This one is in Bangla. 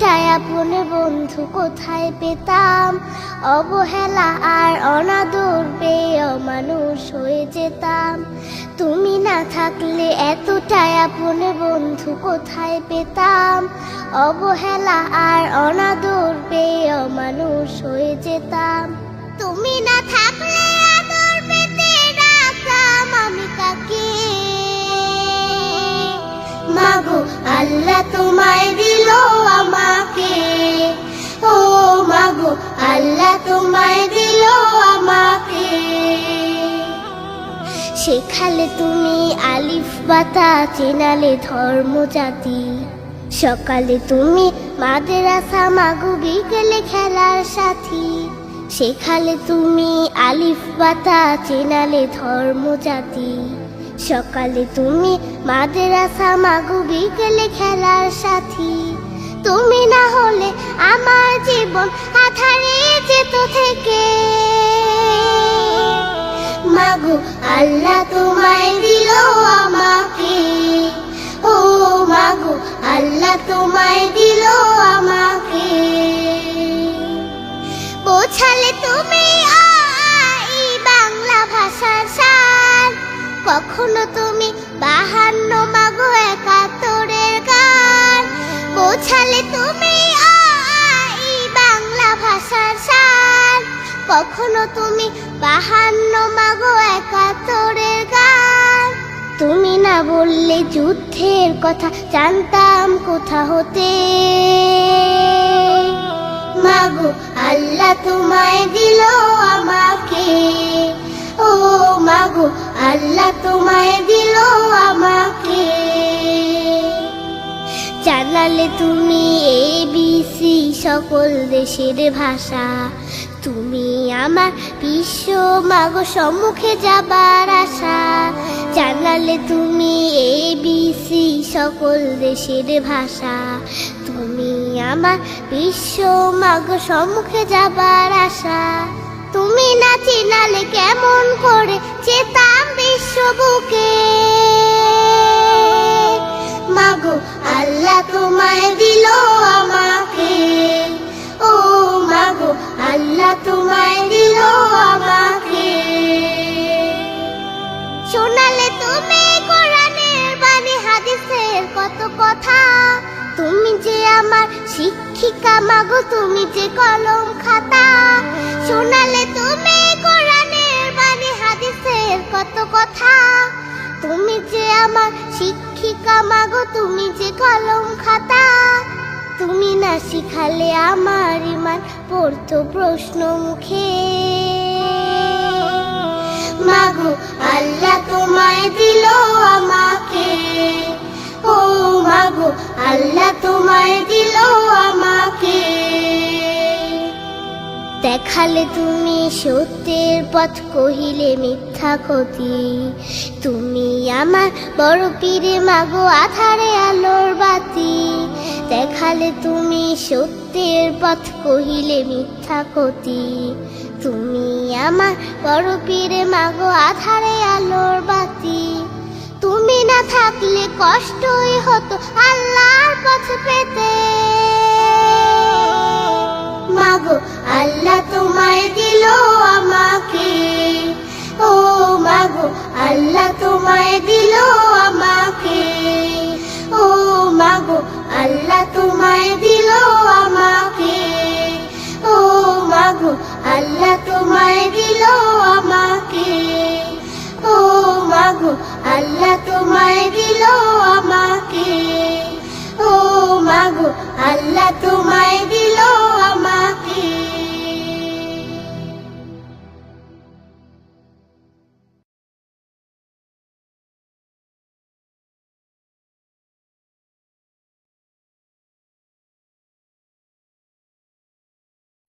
এতটাই আপন বন্ধু কোথায় পেতাম, অবহেলা আর অনাদর পেয়ে অমানুষ হয়ে যেতাম। তুমি না থাকলে এতটাই আপন বন্ধু কোথায় পেতাম, অবহেলা আর অনাদর পেয়ে অমানুষ হয়ে যেতাম। তুমি না থাকলে আদর পেতে ডাকতাম আমি কাকে, মাগো আল্লাহ তোমায় দিল আমাকে, ও মাগো আল্লাহ তোমায় দিল আমাকে। শেখালে তুমি আলিফ বাতা, চেনালে ধর্ম জাতি, সকালে তুমি মাদ্রাসা, মাগো বিকেলে খেলার সাথী। শেখালে তুমি আলিফ বাতা, চেনালে ধর্ম জাতি, সকালে তুমি মাদ্রাসা, মাগো বিকেলে খেলার সাথী। তুমি না হলে আমার জীবন আঁধারে যেত থেকে, মাগো আল্লাহ তোমায় দিল আমাকে, ও মাগো আল্লাহ তোমায় দিল আমাকে। বোঝালে তুমি বাংলা ভাষার সার, কখনো তুমি 52 মাগো 71-এর গান। বোঝালে তুমি বাংলা ভাষার সার, কখনো তুমি 52 মাগো 71-এর গান। তুমি না বললে যুদ্ধের কথা জানতাম কোথা হতে, মাগো আল্লাহ তোমায় দিল আমাকে, ও মাগো আল্লাহ তোমায় দিল আমাকে। জানালে তুমি ABC সকল দেশের ভাষা, তুমি আমার বিশ্ব মাগো সম্মুখে যাবার আশা। জানালে তুমি ABC সকল দেশের ভাষা, তুমি আমার বিশ্ব মাগো সম্মুখে যাবার আশা। তুমি না চিনালে কেমন করে যেতাম বিশ্ব বুকে, মাগো আল্লাহ তোমায় দিল আমাকে, ও মাগো আল্লাহ তোমায় দিল আমাকে। শোনালে তুমি কোরআনের বাণী, হাদিসের কত কথা, তুমি যে আমার শিক্ষিকা মাগো, তুমি যে কলম খাতা। শোনালে তুমি কোরআনের বাণী, হাদিসের কত কথা, তুমি যে আমার শিক্ষিকা মাগো, তুমি যে কলম খাতা। তুমি না শিখালে আমার ইমান পড়তো প্রশ্ন মুখে, মাগো আল্লাহ তোমায় দিল আমাকে, ও মাগো আল্লাহ তোমায় দিল আমাকে। দেখালে তুমি সত্যের পথ, কহিলে মিথ্যা ক্ষতি, তুমি আমার বড় পীরে মাগো আধারে আলোর বাতি। দেখালে তুমি সত্যের পথ, কহিলে মিথ্যা ক্ষতি, তুমি আমার বড় পীরে মাগো আধারে আলোর বাতি। তুমি না থাকলে কষ্টই হতো আল্লাহর পথ পেতে, মাগো আল্লাহ তোমায় দিল আমাকে, ও মাগো আল্লাহ তোমায় দিল আমাকে, ও মাগো আল্লাহ তোমায় দিল আমাকে, ও মাগো আল্লাহ তোমায় দিল আমাকে, ও মাগো আল্লাহ তোমায় দিল আমাকে, ও মাগো আল্লাহ তোমায় দিল